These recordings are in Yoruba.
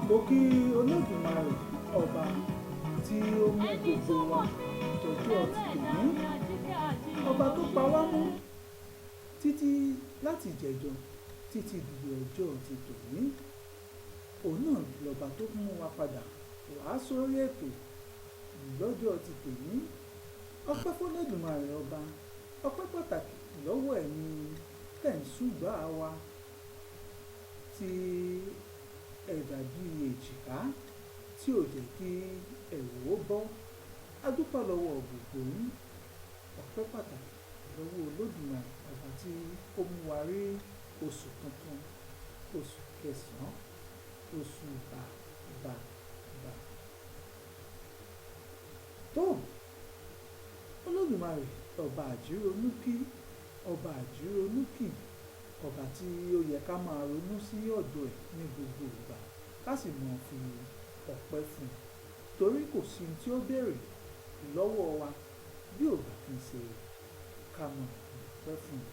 mo kí Olódùmarè ọba tí ó mú gbogbo wa dọjọ́ ti tòní, ọba tó pa wá mọ́ títí láti ìjẹ̀jọ́ títí di ọjọ́ ti tòní. Òun náà lọ́ba tó mú wa padà wá sórí ètò lọ́jọ́ ti tòní. Ọpẹ́ fún Olódùmarè ọba, ọpẹ́ pàtàkì lọ́wọ́ ẹ̀yin tẹ̀ ń ṣùgbà wa tí ẹ dàbí èjìká tí ò jẹ́ kí ẹ̀rù ó bọ́. A dúpẹ́ lọ́wọ́ gbogbo yín. Ọpẹ́ pàtàkì lọ́wọ́ Olódùmarè ọba tí ó mú wa rí oṣù tuntun, oṣù kẹsàn-án, oṣù bàbà. Tó Olódùmarè ọba àjíronúkí, ọba àjíronúkì, ọba tí ó yẹ ká máa ronú sí ọ̀dọ̀ ẹ̀ ní gbogbo ìgbà ká sì máa fi ọpẹ́ fún un, torí kò sí ohun tí ó béèrè lọ́wọ́ wa bí ò bá kí n ṣe ká máa ọpẹ́ fún un.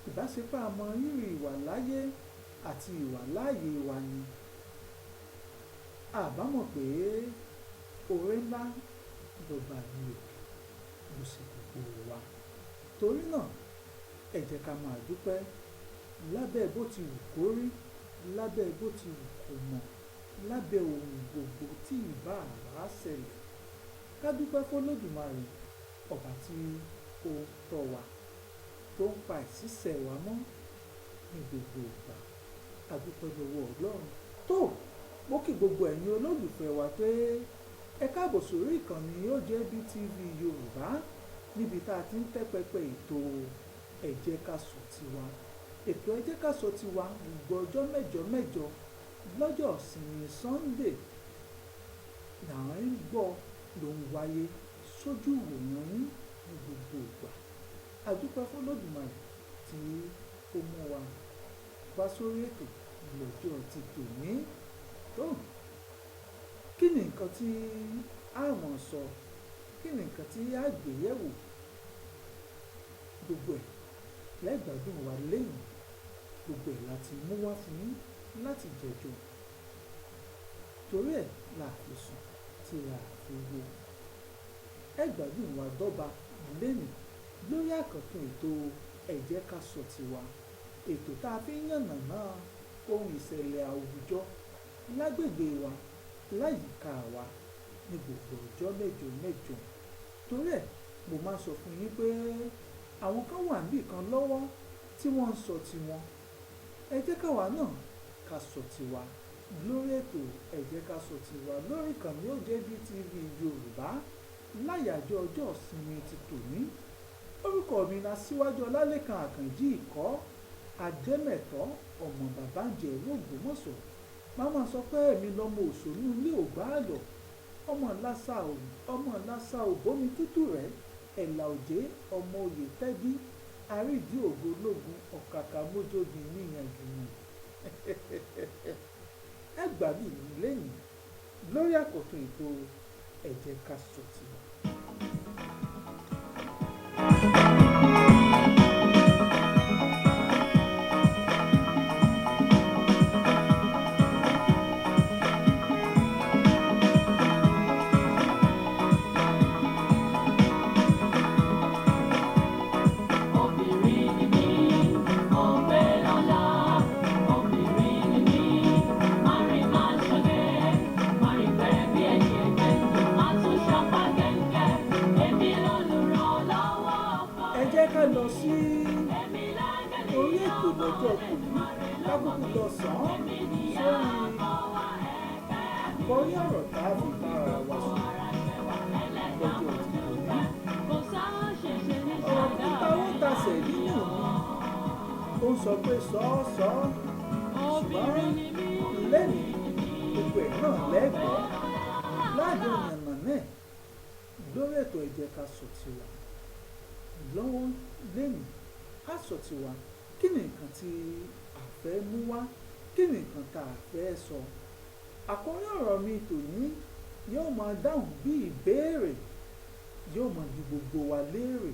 Ìbáṣepọ̀ àmọ́ rírì ìwà láyé àti ìwà láàyè wa ni àbámọ̀ pé oore ńlá lọ́ba ní òkè ló ṣe gbogbo wa. Torí náà ẹ jẹ́ ká máa dúpẹ́ lábẹ́ bó ti wù kó rí, lábẹ́ bó ti wù kó mọ̀, lábẹ́ ohun gbogbo tí ìbá àwa ṣẹlẹ̀. Ká dúpẹ́ fún Olódùmarè ọba tí ó tọ́ wa, tó ń pa ìṣísẹ̀ wa mọ́ ní gbogbo ìgbà. A dúpẹ́ lọ́wọ́ Ọlọ́run. Tó mo kí gbogbo ẹ̀yin olólùfẹ́ wa pé ẹ káàbọ̀ sórí ìkànnì OJB-TV Yorùbá, níbi tá a ti ń tẹ́ pẹpẹ ètò Ẹ Jẹ́ Ká Sọ Tiwa. Ètò Ẹ Jẹ́ Ká Sọ Tiwa gbogbo ọjọ́ mẹ́jọ lọ́jọ́ ìsinmi Sunday làwọn ń gbọ́ ló ń wáyé sójú ìwòran yín ní gbogbo ìgbà. A dúpẹ́ fún Olódùmarè tí ó mú wa wá sórí ètò lọ́jọ́ ti tòní. Tó kí ni nǹkan tí a mọ̀ sọ, kí ni nǹkan tí a gbé yẹ̀wò, gbogbo ẹ̀ lẹ́gbàdùn wa lẹ́yìn, gbogbo ẹ̀ láti mú wá fún yín láti jẹ̀jọ́. Torí ẹ̀ la fi sùn tí a fi wo. Ẹ gbádùn wa dọ́ba lẹ́yìn lórí àkọ́tún ètò Ẹ Jẹ́ Ká Sọ Tiwa, ètò tá a fi ń yànnàná ohun ìṣẹ̀lẹ̀ àwùjọ lágbègbè wa, láyìíká wa ní gbogbo ọjọ́ mẹ́jọ. Torí ẹ̀ mo máa sọ fún yín pé àwọn kan wà níbì kan lọ́wọ́ tí wọ́n ń sọ tiwọn. Ẹ jẹ́ káwa náà ká sọ tiwa lórí ètò Ẹ Jẹ́ Ká Sọ Tiwa lórí ìkànnì OJB-TV Yorùbá láyàjọ́ ọjọ́ ìsinmi ti tòní. Orúkọ mi ni Aṣíwájú Ọlálékan Àkànjí Ìkọ́ Adẹ́mẹ̀tọ́ ọmọ bàbá ń jẹ ìlú Ògbómọ̀ṣọ́. Màmá sọ pé èmi lọmọ òṣòlú ilé Ògbáàlọ̀, ọmọ lásà òbómi tútù rẹ̀, ẹ̀là òjé ọmọ oyè tẹ́bí, àrídìí ògo lógun ọ̀kàkà mójógi níyànjú mi. Ẹ gbádùn mi lẹ́yìn lórí àkọ́tún ètò Ẹ Jẹ́ Ká Sọ Tiwa. Ká lọ sí orí ètò lọ́jọ́ tòní, ká kúkú lọ sàn án sórí àkọ́rí ọ̀rọ̀ tá a fi bára wa sọ lọ́jọ́ ti tòní. Ọ̀rọ̀ títa ó tasẹ̀ nínú mi, ó sọ pé sọ́ọ́sọ́ ṣùgbọ́n lẹ́yìn gbogbo ẹ̀ náà lẹ́gbọ̀ọ́ láàjọ ìyànnà náà lórí ètò Ẹ Jẹ́ Ká Sọ Tiwa lọ́wọ́ lẹ́yìn. A sọ tiwa, kí ni nǹkan tí a fẹ́ mú wá, kí ni nǹkan tá a fẹ́ sọ. Àkọ́rí ọ̀rọ̀ mi tòní yóò máa dáhùn bí ìbéèrè, yóò máa di gbogbo wa léèrè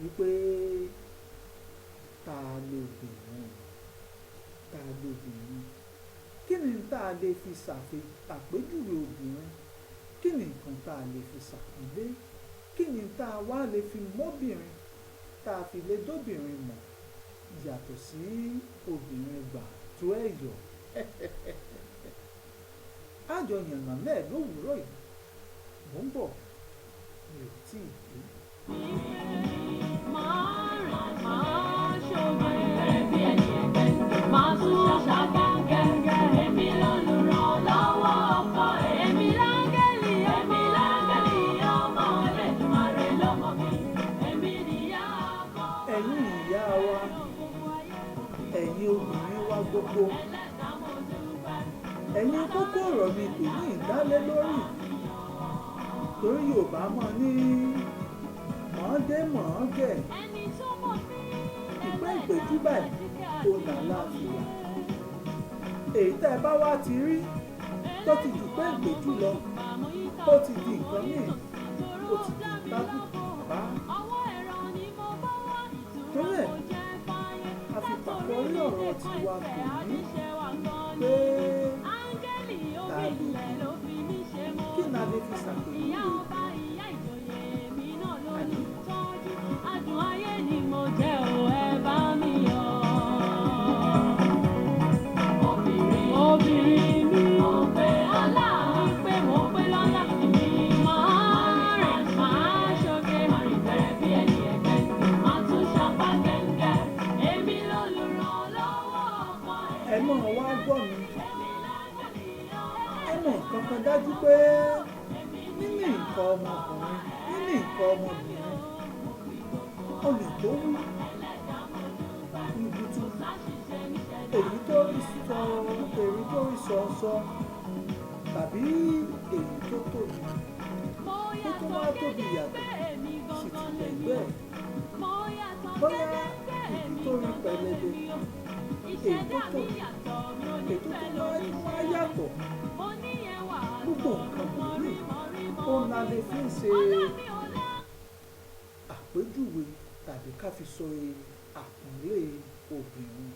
wípé ta lobìnrin, ta lobìnrin. kí ni tá a lè fi àpèjúwe obìnrin, kí ni nǹkan tá a lè fi ṣàpọ́nlé, kí ni tá a wá lè fi mọ́bìnrin tá a fi lè dóbìnrin mọ̀ yàtọ̀ sí obìnrin gbà tó ẹ̀yọ̀. àjọ yànnà náà lówùúrọ̀ yìí mò ń bọ̀ mi ò tí ì dé. Ẹ̀yin ìyá wa, ẹ̀yin obìnrin wa gbogbo, ẹ̀yin kókó ọ̀rọ̀ mi kò ní ìdálé lórí, torí Yorùbá mọ̀ ní mọ̀ọ́dé mọ̀ọ́gẹ̀, ìpẹ́ ìpẹ́jú báyìí tó là láàfíà. Èyí tẹ́ ẹ bá wá ti rí tó ti jù pé ìpẹ́jú lọ, ó ti di nǹkan míì, ó ti di tábùkù bá. Torí ẹ̀ a fi pàpọ̀ orí ọ̀rọ̀ tiwa kò ní pé tàbí kí n lè fi ṣàpèjúwe. Adùn ayé ni mo jẹ́ o, ẹ bá mi yọ̀. Obìnrin mi mo pé lọ́lá, pé mo pé lọ́lá mi. Máa rìn, máa ṣoge, máa rìn bẹ̀rẹ̀ bí ẹni ẹgbẹ́, máa tún ṣapá gẹ́gẹ́. Èmi lolùrànlọ́wọ́ ọkọ ẹ̀. Ẹ mọ̀ wá gbọ́ mi. Ẹ mọ̀ nǹkan kan dájú pé nínú nǹkan ọmọkùnrin, nínú nǹkan ọmọbìnrin, olè tó wú ìbùtù, èyí tó rí sọ tàbí èyí tó tóbi tó tún wá tóbi yàtọ̀ sì ti lẹ́gbẹ́ ẹ̀, bóyá èyí tó rí pẹlẹbẹ, èyí tó tóbi, èyí tó tún wá yàtọ̀. Gbogbo nǹkan wọ̀nyí òun la lè fi ṣe àpèjúwe tàbí ká fi sọ àpọ́nlé obìnrin.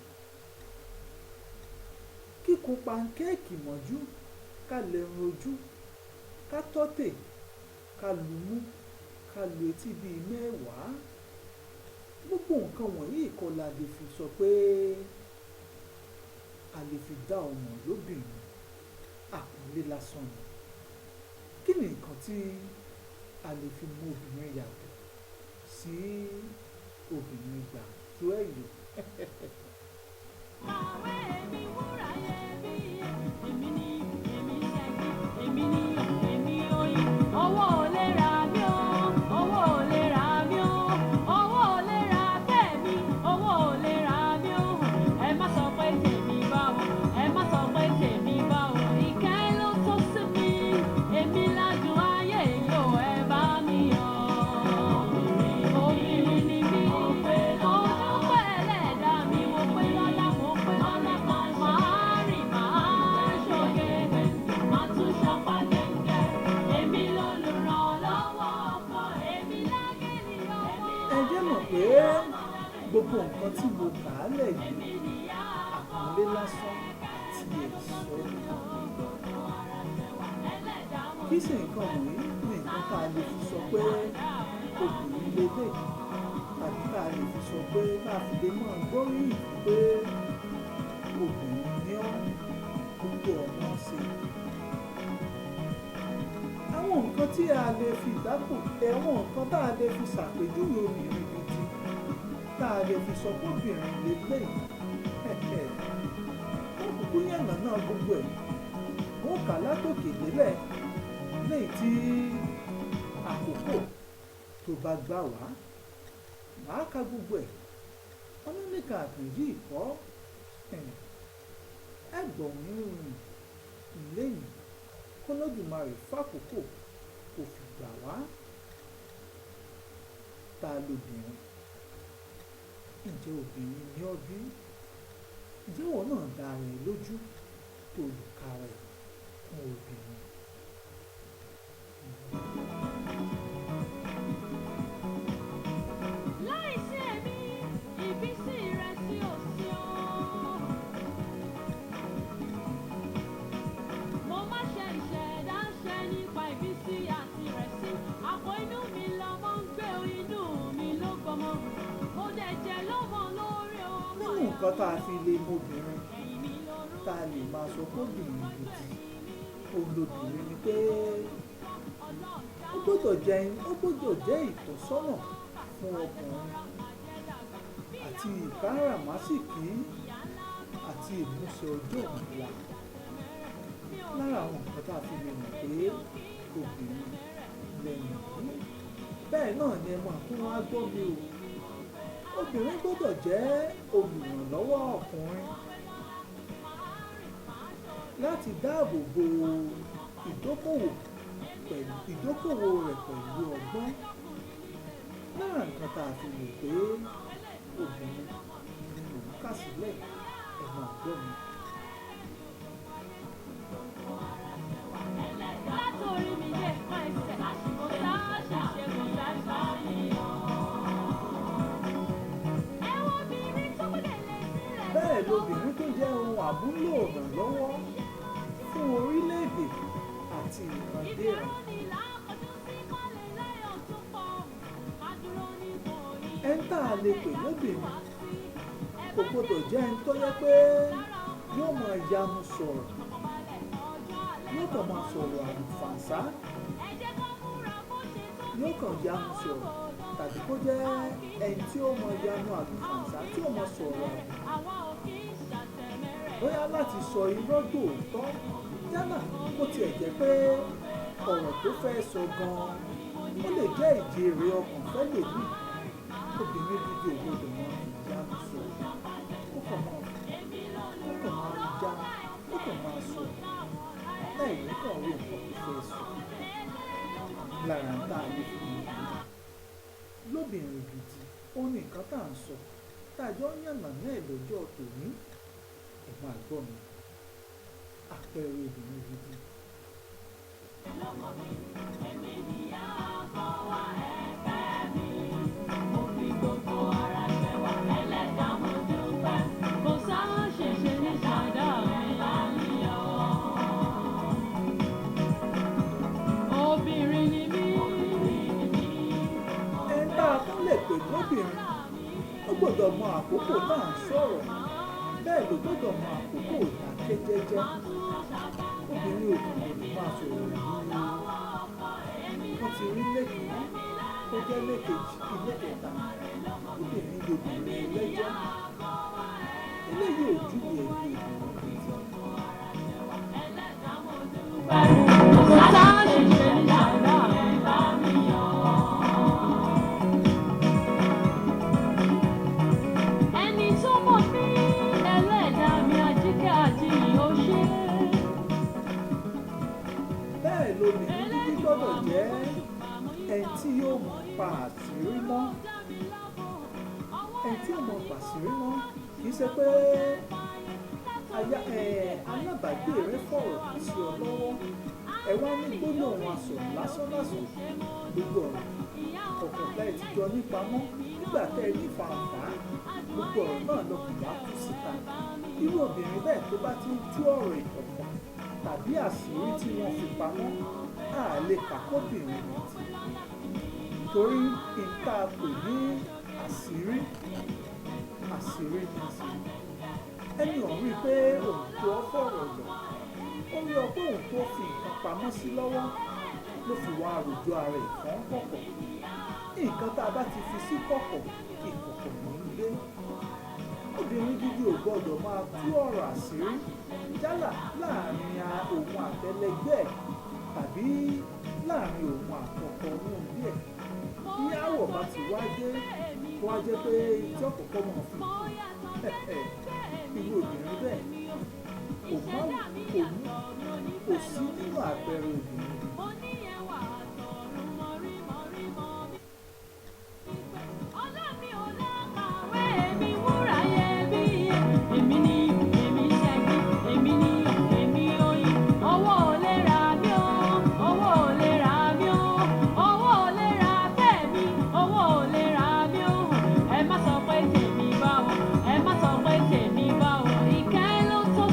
Kíkun pankéèkì mọ́jú, ká lè rojú, ká tọ́tẹ̀, ká lu mú, ká lu etí bíi mẹ́wàá. Gbogbo nǹkan wọ̀nyí kọ́ la lè fi sọ pé a lè fi dá ọmọ lóbìnrin. Àpọ́nlé lásán ni. Kí ni nǹkan tí a lè fi mú obìnrin yàtọ̀ sí obìnrin gbà tó ẹ̀yọ̀? Owó ò lè ra mí o, owó ò lè ra mí o, owó ò lè ra bẹ́ẹ̀ mi, owó ò lè ra mí o. Ẹ má sọ pé tèmi báwo, ẹ má sọ pé tèmi báwo. Ìkẹ́ ló tó sí mi, èmi ládùn ayé yìí o, ẹ bá mi yọ̀. Obìnrin ni mí, mo dúpẹ́ ẹlẹ́dàá mi, mo pé lọ́lá, máa rìn, máa ṣoge, máa tún ṣapá gẹ́gẹ́. Èmi lolùrànlọ́wọ́ ọkọ, èmi lágẹ̀lì ọwọ́. Ẹ jẹ́ mọ̀ pé gbogbo nǹkan tí mo kà á lẹ̀ yìí àpọ́nlé lásán ti èso. Kí sì nǹkan wọ̀nyí ní nǹkan tá a lè fi sọ pé obìnrin lélẹ̀, tàbí tá a lè fi sọ pé tá a fi lè mọ̀ gbóríyìn pé obìnrin ní ọ́ gbogbo ọmọ ṣe. Àwọn nǹkan tí a lè fi dápò, àwọn nǹkan tá a lè fi ṣàpèjúwe obìnrin gidi, tá a lè fi sọ pé obìnrin lélẹ̀ wọ́n kúkú yànnà náà gbogbo ẹ̀, wọ́n kà látòkè délẹ̀ lẹ́yìn tí àkókò tó bá gbà wá. Màá ka gbogbo ẹ̀, ọlọ́nìkà àkànjí ìkọ́ ẹ̀gbọ́n mi rìn lẹ́yìn kọ́lọ́dùmarè fàkókò kò fi gbà wá. Ta lobìnrin? Ǹjẹ́ obìnrin ni ọ́ bí? Ǹjẹ́ ìwọ náà dá rẹ̀ lójú tó lè ka rẹ̀ fún obìnrin? Láìsí ẹ̀mí, ìbísí rẹ̀ sí òsì ọ́. nǹkan tá a fi lè mọ obìnrin tá a lè máa sọ pé obìnrin gidi òun lobìnrin ni pé ó gbọ́dọ̀ jẹ́ ìtọ́sọ́nà fún ọkùnrin àti ìkáràmásìkí àti ìmúṣẹ ọjọ́ ọ̀la. Lára àwọn nǹkan tá a fi lè mọ̀ pé obìnrin lẹ́yìn yìí bẹ́ẹ̀ náà ni ẹ máa tún wá gbọ́ mi o. Obìnrin gbọ́dọ̀ jẹ́ olùrànlọ́wọ́ ọkùnrin láti dáàbò bo ìdókòwò rẹ̀ pẹ̀lú ọgbọ́n. Lára nǹkan tá a fi lè pé obìnrin ni mò ń kà sílẹ̀ ẹ máa gbọ́ mi. Bẹ́ẹ̀ lobìnrin tó jẹ́ ohun àmúlò ìrànlọ́wọ́ fún orílẹ̀-èdè àti ìrandíran. Ẹni tá a lè pè lóbìnrin kò gbọdọ̀ jẹ́ ẹni tó yẹ pé yóò máa yanu sọ̀rọ̀, yóò kàn máa sọ̀rọ̀ àlùfàǹsá, yóò kàn yanu sọ̀rọ̀, tàbí kó jẹ́ ẹni tí ó máa yanu àlùfàǹsá tí ó máa sọ̀rọ̀ bóyá láti sọ irọ́ dòótọ́, yálà kó tiẹ̀ jẹ́ pé ọ̀rọ̀ tó fẹ́ sọ gan-an ó lè jẹ́ ìjèrè ọkàn fẹ́ lè ní. Obìnrin gidi ò gbọdọ̀ máa yanu sọ̀rọ̀, ó kàn máa já, ó kàn máa sọ láì ní kàn rí nǹkan tó fẹ́ sọ. Lára ń tá a lè fi lóbìnrin gidi ó ní nǹkan tá à ń sọ tá a jọ ń yànnà náà lọ́jọ́ tòní. Ẹ máa gbọ́ mi, àpẹẹrẹ obìnrin gidi. Lóbìnrin ó gbọ́dọ̀ mọ àkókò tá à ń sọ̀rọ̀, bẹ́ẹ̀ ló gbọ́dọ̀ mọ àkókò ìdákẹ́jẹ́jẹ́. Obìnrin ò kàn lè máa sọ̀rọ̀ ìlú wọ́n ti rí lẹ́kìí ó jẹ́ lẹ́kejì ilé kẹta. Obìnrin lobìnrin ẹlẹ́jọ́, eléyìí ò júwe ẹ̀bí obìnrin tí. Lobìnrin gidi gbọ́dọ̀ jẹ́ ẹni tí yóò mọ̀ pa àṣírí mọ́. Ẹni tí yóò mọ̀ pa àṣírí mọ́ kì í ṣe pé alábàágbé rẹ fọ̀rọ̀ sí ọ lọ́wọ́ ẹ wá ní gbólóhùn asọ̀rọ̀ lásánlásán gbogbo ọ̀rọ̀ ọ̀kọ̀ọ̀kan ẹ̀ ti jọ nípamọ́ nígbà tẹ́ ẹ ní fàǹfà gbogbo ọ̀rọ̀ náà lọkùnrin á tú síta. Irú obìnrin bẹ́ẹ̀ tó bá ti ń tú ọ̀rọ̀ ìkọ̀kọ̀ tàbí àṣírí tí wọ́n fi pamọ́ á lè kàkóbìnrin nìtì. Torí ìta pè ní àṣírí ní sí. Ẹni ọ̀hún rí pé òun tó fọ̀rọ̀ lọ, ó rí ọ pé òun tó fi nǹkan pamọ́ sí lọ́wọ́ ló fi wá àròjọ ara ìfọ́n kọ̀kọ̀. Nǹkan tá a bá ti fi sí kọ̀kọ̀, ìkọ̀kọ̀ ní ilé. Obìnrin gidi ò gbọdọ̀ máa tú ọ̀rọ̀ àṣírí yálà láàrin òun àtẹlẹgbẹ́ tàbí láàrin òun àtọkọ ní ilé ẹ̀. Bí àwọ̀ bá ti wá dé kó wá jẹ́ pé ìjọ kọ̀ọ̀kan máa fi irú obìnrin bẹ́ẹ̀ kò sí nínú àpẹẹrẹ obìnrin. Ẹ má sọ pé tèmi báwo, ẹ má sọ pé tèmi báwo, ìkẹ́ ló tó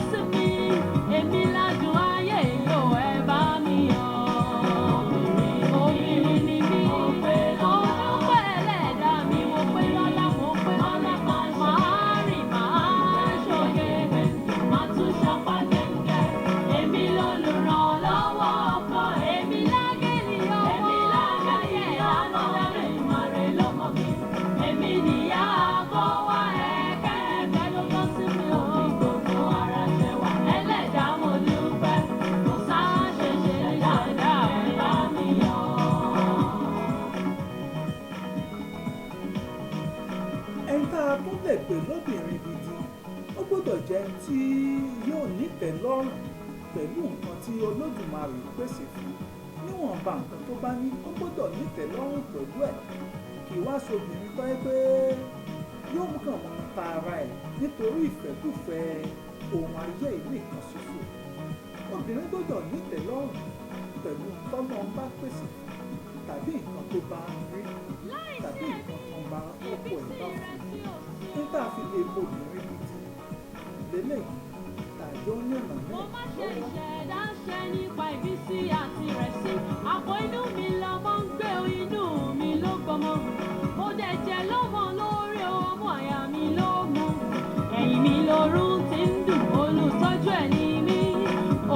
lọ́rùn pẹ̀lú nǹkan tí Olódùmarè pèsè fún níwọ̀nba nǹkan tó bá ní ó gbọ́dọ̀ nítẹ̀lọ́rùn pẹ̀lú ẹ̀ kì í wá sobìnrin tó yẹ pé yóò mú kàn mọ́ ta ara ẹ̀ nítorí ìfẹ́kùfẹ́ ohun ayé yìí nìkan ṣoṣo obìnrin gbọ́dọ̀ nítẹ̀lọ́rùn pẹ̀lú tọ́nà bá pèsè tàbí nǹkan tó bá ń rí tàbí nǹkan tó ń bá ọkọ ẹ̀ bá fún un nígbà fi lè mọ obìnrin gidi lélẹ́yìí tàjọ yànnà náà mo má ṣe ìṣẹ̀dá ṣe nípa ìbísí àti ìrẹsì àpò inú mi lọmọ ń gbé inú mi ló gbọmọ mo dẹ̀ jẹ́ lọ́mọ lórí ọmọ àyà mi ló mú ẹ̀yìn mi lórún ti ń dùn olùtọ́jú ẹ̀ ní mí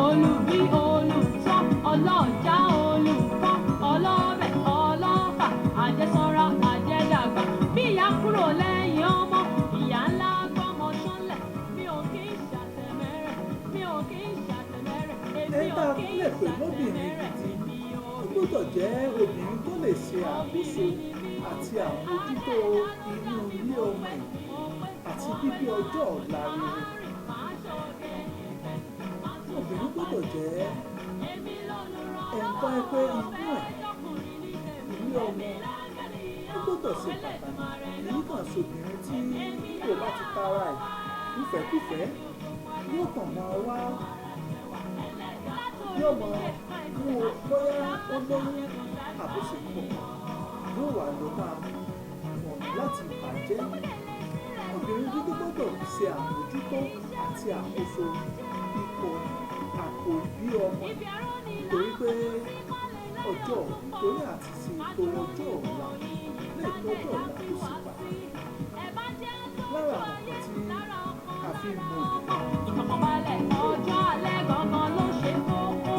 olùbí olùtọ́ ọlọ́jà olùkọ́ ọlọ́bẹ̀ ọlọ́fà àjẹsọ́ra àjẹdàgbà bí ìyá kúrò lẹ́yìn ọmọ ìyá ńlá gbọ́mọ ṣánlẹ̀ mi ò kí ń ṣàtẹ̀mẹ́rẹ̀ mi ò kí ń ṣàtẹ̀mẹ́rẹ̀ èmi ò kí ń ṣàtẹ̀mẹ́rẹ̀ mi ò ó gbọ́dọ̀ jẹ́ obìnrin tó lè ṣe àkóso àti àmójútó inú ilé ọmọ ẹ̀ àti bíbí ọjọ́ ọ̀la rere obìnrin gbọ́dọ̀ jẹ́ ẹ̀ńtọ́ ẹgbẹ́ inú ẹ̀ ilé ọmọ ó gbọ́dọ̀ ṣe pàtàkì èyí kan sobìnrin tí kò bá ti tara ẹ̀ nífẹ̀ẹ́kúfẹ̀ẹ́ yóò kàn máa wá yóò máa mú o bóyá ó lóyún àbóṣepọ̀ yóò wà ló máa mọ̀ láti bàjẹ́ obìnrin dúdú gbọ́dọ̀ ṣe àmójútó àti àkóso ipò àpò ìbí ọmọ torí pé ọjọ́ torí àti ṣe ètò ọjọ́ ọ̀la lè tọ́jọ́ ọ̀la tó ṣe pàtàkì lára àwọn nǹkan tí a fi ń mọ obìnrin. ìfọ̀kànbalẹ̀ ọjọ́ alẹ́ gangan ló ṣe kókó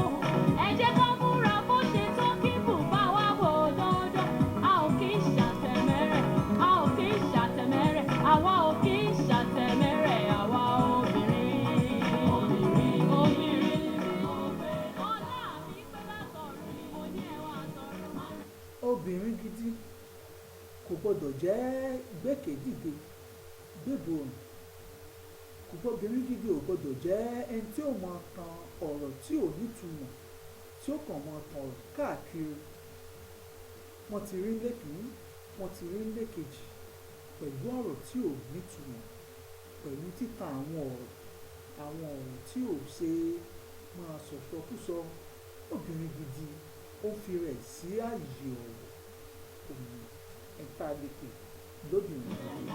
ẹ jẹ́ ká múra bó ṣe tó kí bùbá wa wò dandan a ò kì í ṣàtẹ̀mẹ́rẹ̀ a ò kì í ṣàtẹ̀mẹ́rẹ̀ àwa ò kì í ṣàtẹ̀mẹ́rẹ̀ àwa obìnrin ọlá mi pé látọ̀run ni mo ní ẹwà àtọ̀run. obìnrin gidi kò gbọdọ̀ jẹ́ gbẹ́kẹ̀dìde gbẹ́bọ̀rùn obìnrin gidi ò gbọdọ̀ jẹ́ ẹni tí ó máa tan ọ̀rọ̀ tí ò nítumọ̀ tí ó kàn máa tan ọ̀rọ̀ káàkiri wọ́n ti rí lẹ́kìnní wọ́n ti rí lẹ́kejì pẹ̀lú ọ̀rọ̀ tí ò nítumọ̀ pẹ̀lú títa àwọn ọ̀rọ̀ tí ò ṣe máa sọ̀sọkúsọ obìnrin gidi ó fi rẹ̀ sí ààyè ọ̀rọ̀ òun ẹ̀ta lè pè lóbìnrin gidi.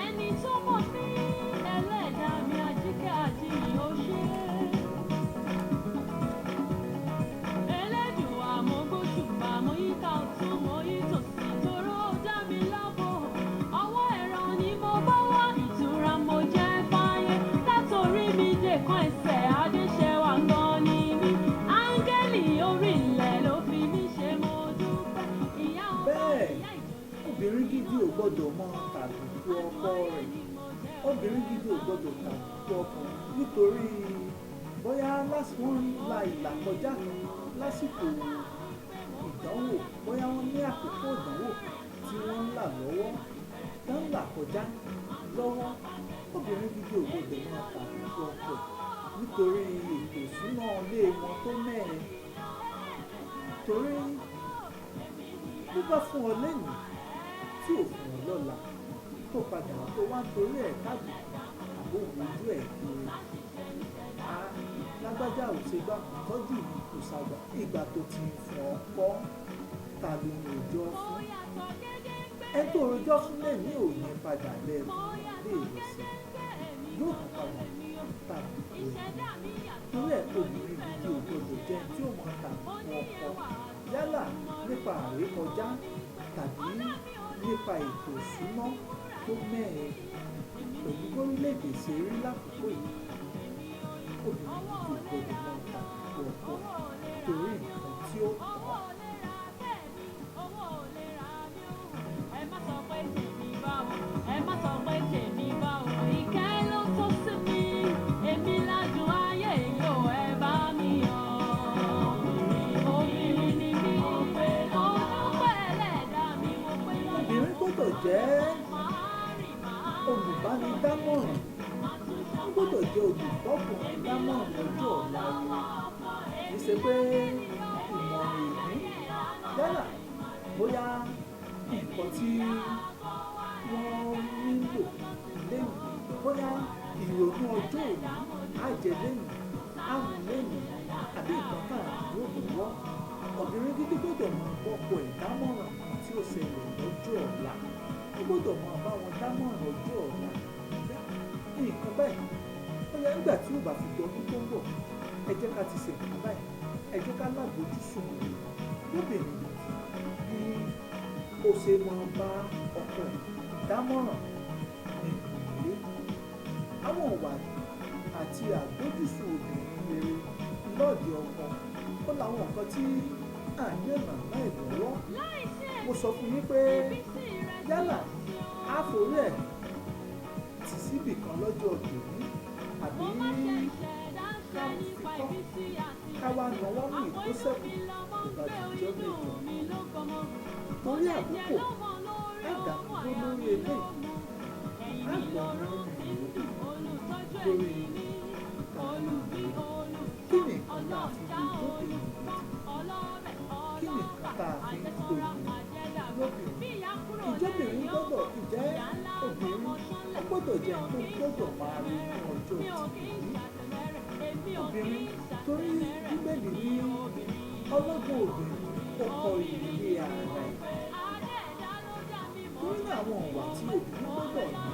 ẹni tó mọ̀ sí ẹlẹ́dàá mi àjíkẹ́ àjíyìn ó ṣe Elédùà mo gbóṣùbà mo yíká ọ̀tún mo yí tòsì toró dá mi lábò ọwọ́ ẹ̀rọ ni mo bá wá ìtura mo jẹ́ fáyé látòrí mi dèkan ẹsẹ̀ adéṣẹ́wà gan ni mí áńgẹ́lì orí ilẹ̀ ló fi mí ṣe mo dúpẹ́ ìyá ọba ìyá ìjòyè obìnrin gidi ò gbọdọ̀ mọ tàbùkù ọkọ rẹ̀ obìnrin gidi ò gbọdọ̀ tàbùkù ọkọ nítorí bóyá lásìkò ń la ìlà kọjá kan lásìkò ìdánwò bóyá wọ́n ní àkókò ìdánwò tí wọ́n ń là lọ́wọ́ tó ń là kọjá lọ́wọ́ obìnrin gidi ò gbọdọ̀ mọ tàbùkù ọkọ nítorí ètò ìṣúná ilé wọn tó mẹ́rin torí bí bá fún ọ lẹ́yìn tí ò fún ọ lọ́la tó padà tó wá ń torí ẹ̀ káàbì àbò ojú ẹ̀ kiri a lágbájá ò ṣe gbá tọ́jú mi kò ṣàgbà ìgbà tó ti fún ọ kọ́ ta ló ń rojọ́ fún ẹ tó rojọ́ fún lẹ́yìn ò ní padà lẹ́ẹ̀kọ́ lé ìrẹsì yóò tún padà tàbí torí ẹ̀ obìnrin gidi ò gbọdọ̀ jẹ́ tí ó mọ tàbí ọkọ yálà nípa àrékọjá tàbí nípa ètò ìṣúná tó mẹ́rin pẹ̀lú orílẹ̀-èdè ṣe rí lákòókò yìí obìnrin gidi ò gbọdọ̀ mọ tàbí ọkọ torí nǹkan tí ó tọ́. ẹ má sọ pé tèmi báwo ẹ má sọ pé tèmi báwo ìkẹ́ ló tó sí mi èmi lájú ayé yìí ò ẹ bá mi yọ̀ obìnrin ni mí mo dúpẹ́ ẹlẹ́dàá mi mo pé lọ́dọ̀. obìnrin gbọdọ̀ jẹ́ olùbánidámọ̀ràn ó gbọ́dọ̀ jẹ́ olùtọ́kùnrin dámọ̀ràn ọjọ́ ọ̀la rẹ̀ kì í ṣe pé ìmọ̀ràn ìní yálà bóyá nǹkan tí wọ́n nílò lẹ́yìn bóyá ìrònú ọjọ́ òní àjẹ lẹ́yìn àrùn lẹ́yìn àbí nǹkan káàkiri òmùwọ́ obìnrin gidi gbọ́dọ̀ mọ ọ̀pọ̀ ìdámọ̀ràn tí ó ṣẹlẹ̀ lọ́jọ́ ọ̀la ó gbọ́dọ̀ mọ bá wọn dámọ̀ràn ọjọ́ ọ̀la nǹkan báyìí ó yẹ nígbà tí ó bá fi dọdún tó ń bọ̀ ẹ jẹ́ ká ti ṣe nǹkan báyìí ẹ jẹ́ ká lágbójúsùn lóbìnrin bí ó ṣe máa bá ọkọ dámọ̀ràn nínú ilé àwọn ìwà àti àgbójúsùn obìnrin rere lọ́ọ̀dì ọkọ ó láwọn nǹkan tí à ń yànnà láì lọ́wọ́ mo sọ fún yín pé yálà àforí ẹ̀ tì síbì kan lọ́jọ́ òní àbí káwa náwó mú ìkósẹ́kù ìbàdíjọ́ mẹ́jọ torí àkókò àdàmúgbó lórí eléyìí àgbọ̀nrán lórí kí ni nǹkan tá a fi lè lóbìnrin kí ni nǹkan tá a fi lóbìnrin ìjọbìnrin gbọ́dọ̀ ìjẹ́ obìnrin ó gbọ́dọ̀ jẹ́ tó gbọ́dọ̀ máa rí ní ọjọ́ tìbí obìnrin torí bíbélì ní ọlọ́gbọ́n obìnrin ó kọ ìrírí ara ẹ̀ torí àwọn ìwà tí obìnrin gbọ́dọ̀ ní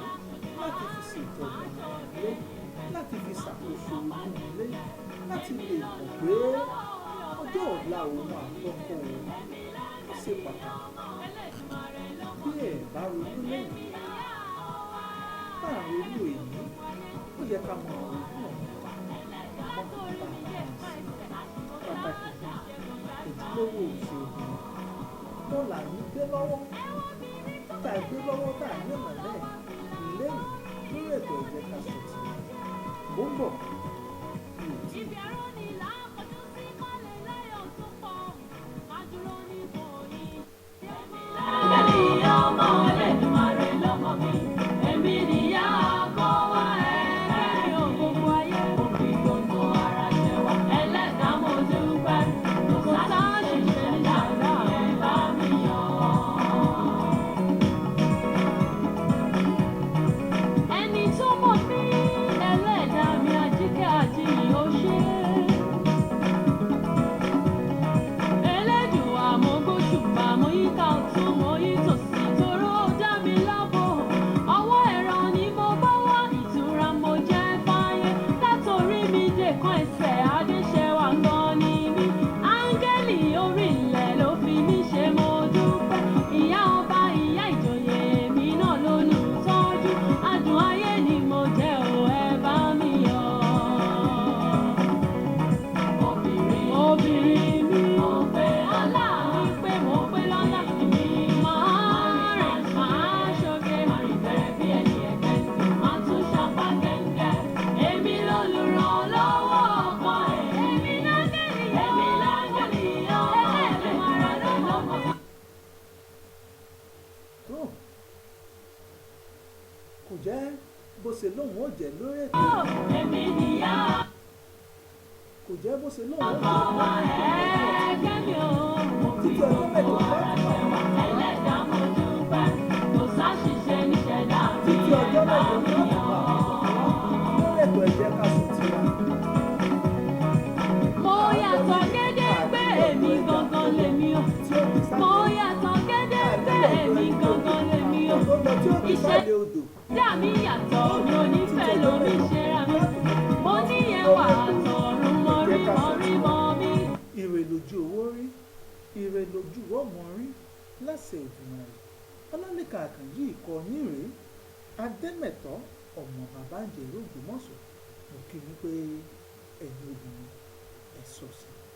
láti fi ṣètọ́jú ilé láti fi ṣàkóso inú ilé láti lè mọ̀ pé ọjọ́ ọ̀la òun àtọkọ òun ó ṣe pàtàkì bí ẹ̀ bá ronú lẹ́yìn máa ronú èyí ó yẹ ká mọ ronú pàtàkì ojúlówó òṣè obìnrin tó là ń gbé lọ́wọ́ tá a gbé lọ́wọ́ tá a yànnà lẹ́yìn lórí ètò ìjẹ́ ká sọ sí bó ń bọ̀ kò jẹ́ bó ṣe lóun ó jẹ́ lórí ètò kò jẹ́ bó ṣe lóun ó jẹ́ títí ọjọ́ mẹ́jọ láti títí ọjọ́ mẹ́jọ láti lórí ètò ẹ̀jẹ̀ ká sùn tiwa. Mo yàtọ̀ gédégbé èmi gangan lèmi o. Mo yàtọ̀ gédégbé èmi gangan lèmi o. Iṣẹ́ dá mi yàtọ̀ mi ò ní fẹ́ lómi ṣe ra mi. Mo ní ẹwà àtọ̀run mọ̀rí mi. Ire lójú owó rí, ire lójú ọmọ rí láṣẹ Èdùmàrè. Ọlálẹ́kan Àkànjí ikọ̀ yín rèé, Adẹ́mẹ̀tọ́ ọmọ bàbá Ìjẹ̀rú Ògbómọ̀ṣọ́. Mo kí ni pé ẹ̀yin obìnrin ẹ̀ sọ̀ sí i.